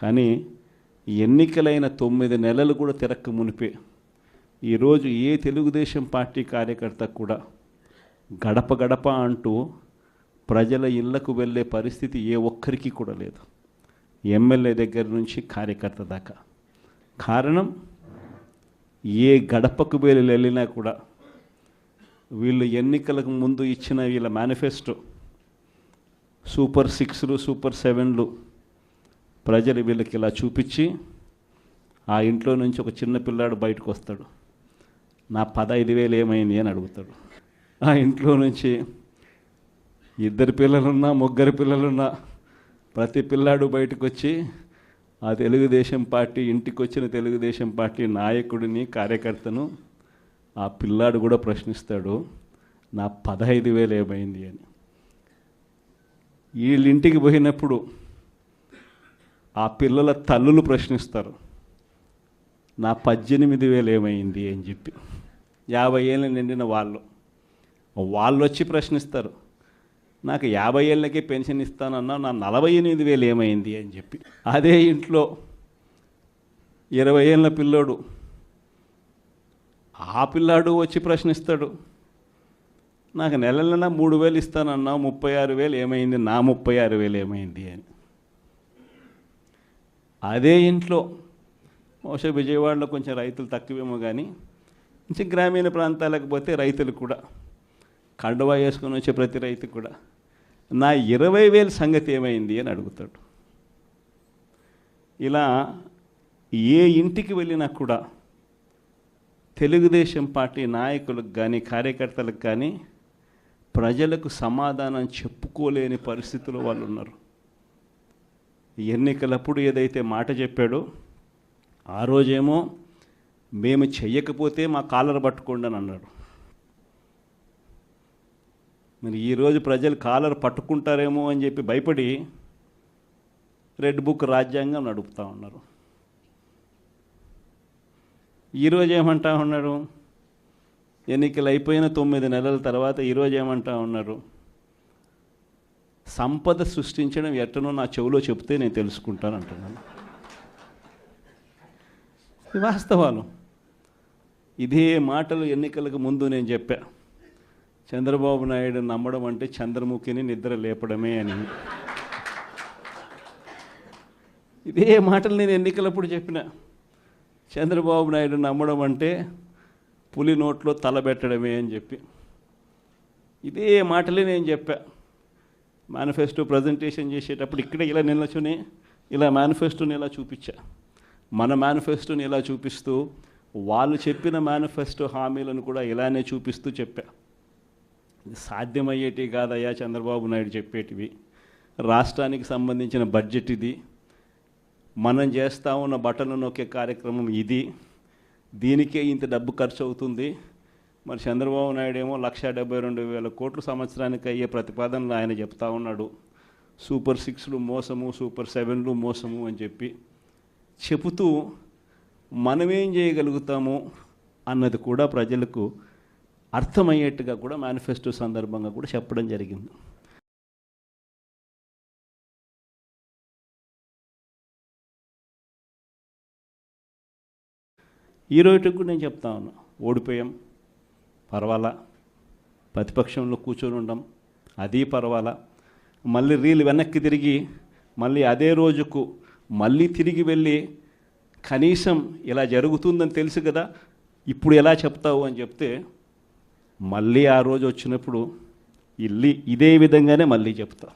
కానీ ఎన్నికలైన 9 నెలలు కూడా తిరక్క మునిపే ఈరోజు ఏ తెలుగుదేశం పార్టీ కార్యకర్త కూడా గడప గడప అంటూ ప్రజల ఇళ్లకు వెళ్ళే పరిస్థితి ఏ ఒక్కరికి కూడా లేదు, ఎమ్మెల్యే దగ్గర నుంచి కార్యకర్త దాకా. కారణం, ఏ గడపకు వెళ్ళినా కూడా వీళ్ళు ఎన్నికలకు ముందు ఇచ్చిన వీళ్ళ మేనిఫెస్టో సూపర్ 6లు సూపర్ 7లు ప్రజలు వీళ్ళకి ఇలా చూపించి ఆ ఇంట్లో నుంచి ఒక చిన్న పిల్లాడు బయటకు వస్తాడు, నా 15,000 ఏమైంది అని అడుగుతాడు. ఆ ఇంట్లో నుంచి 2 పిల్లలున్నా 3 పిల్లలున్నా ప్రతి పిల్లాడు బయటకు వచ్చి ఆ తెలుగుదేశం పార్టీ ఇంటికి వచ్చిన తెలుగుదేశం పార్టీ నాయకుడిని కార్యకర్తను ఆ పిల్లాడు కూడా ప్రశ్నిస్తాడు, నా 15,000 ఏమైంది అని. వీళ్ళింటికి పోయినప్పుడు ఆ పిల్లల తల్లులు ప్రశ్నిస్తారు, నా 18,000 ఏమైంది అని చెప్పి. 50 ఏళ్ళు నిండిన వాళ్ళు వచ్చి ప్రశ్నిస్తారు, నాకు 50 ఏళ్ళకే పెన్షన్ ఇస్తానన్నా నా 48,000 ఏమైంది అని చెప్పి. అదే ఇంట్లో 20 ఏళ్ళ పిల్లోడు ఆ పిల్లాడు వచ్చి ప్రశ్నిస్తాడు, నాకు నెల 3,000 ఇస్తానన్నా 36,000 ఏమైంది, నా 36,000 ఏమైంది అని. అదే ఇంట్లో బహుశా విజయవాడలో కొంచెం రైతులు తక్కువేమో కానీ కొంచెం గ్రామీణ ప్రాంతాలకు పోతే రైతులు కూడా కండువా వేసుకొని వచ్చే ప్రతి రైతు కూడా నా 20,000 సంగతి ఏమైంది అని అడుగుతాడు. ఇలా ఏ ఇంటికి వెళ్ళినా కూడా తెలుగుదేశం పార్టీ నాయకులకు కానీ కార్యకర్తలకు కానీ ప్రజలకు సమాధానం చెప్పుకోలేని పరిస్థితుల్లో వాళ్ళు ఉన్నారు. ఎన్నికలప్పుడు ఏదైతే మాట చెప్పాడో ఆ రోజేమో మేము చెయ్యకపోతే మా కాలర్ పట్టుకోండి అని అన్నాడు. మరి ఈరోజు ప్రజలు కాలర్ పట్టుకుంటారేమో అని చెప్పి భయపడి రెడ్ బుక్ రాజ్యాంగం నడుపుతూ ఉన్నారు. ఈరోజు ఏమంటా ఉన్నారు, ఎన్నికలు అయిపోయిన 9 నెలల తర్వాత ఈరోజు ఏమంటా ఉన్నారు, సంపద సృష్టించడం ఎట్టనో నా చెవిలో చెప్తే నేను తెలుసుకుంటాను అంటున్నాను. వాస్తవాలు. ఇదే మాటలు ఎన్నికలకు ముందు నేను చెప్పా, చంద్రబాబు నాయుడు నమ్మడం అంటే చంద్రముఖిని నిద్ర లేపడమే అని. ఇదే మాటలు నేను ఎన్నికలప్పుడు చెప్పిన, చంద్రబాబు నాయుడు నమ్మడం అంటే పులి నోట్లో తలబెట్టడమే అని చెప్పి. ఇదే మాటలే నేను చెప్పా మేనిఫెస్టో ప్రజెంటేషన్ చేసేటప్పుడు. ఇక్కడ ఇలా నిలచుని ఇలా మేనిఫెస్టోని ఇలా చూపించా, మన మేనిఫెస్టోని ఇలా చూపిస్తూ వాళ్ళు చెప్పిన మేనిఫెస్టో హామీలను కూడా ఇలానే చూపిస్తూ చెప్పా. సాధ్యమయ్యేటి కాదయ్యా చంద్రబాబు నాయుడు చెప్పేటివి, రాష్ట్రానికి సంబంధించిన బడ్జెట్ ఇది, మనం చేస్తూ ఉన్న బటన్లు నొక్కే కార్యక్రమం ఇది, దీనికే ఇంత డబ్బు ఖర్చు అవుతుంది. మరి చంద్రబాబు నాయుడు ఏమో 172,000 కోట్లు సంవత్సరానికి అయ్యే ప్రతిపాదనలు ఆయన చెప్తా ఉన్నాడు. సూపర్ 6లు మోసము, సూపర్ 7లు మోసము అని చెప్పి చెబుతూ మనమేం చేయగలుగుతాము అన్నది కూడా ప్రజలకు అర్థమయ్యేట్టుగా కూడా మేనిఫెస్టో సందర్భంగా కూడా చెప్పడం జరిగింది. ఈ రోజుకి కూడా నేను చెప్తా ఉన్నా, ఓడిపోయాం పర్వాలా, ప్రతిపక్షంలో కూర్చొని ఉండం అది పర్వాలా, మళ్ళీ రీలు వెనక్కి తిరిగి మళ్ళీ అదే రోజుకు మళ్ళీ తిరిగి వెళ్ళి కనీసం ఇలా జరుగుతుందని తెలుసు కదా ఇప్పుడు ఎలా చెప్తావు అని చెప్తే మళ్ళీ ఆ రోజు వచ్చినప్పుడు ఇదే విధంగానే మళ్ళీ చెప్తా.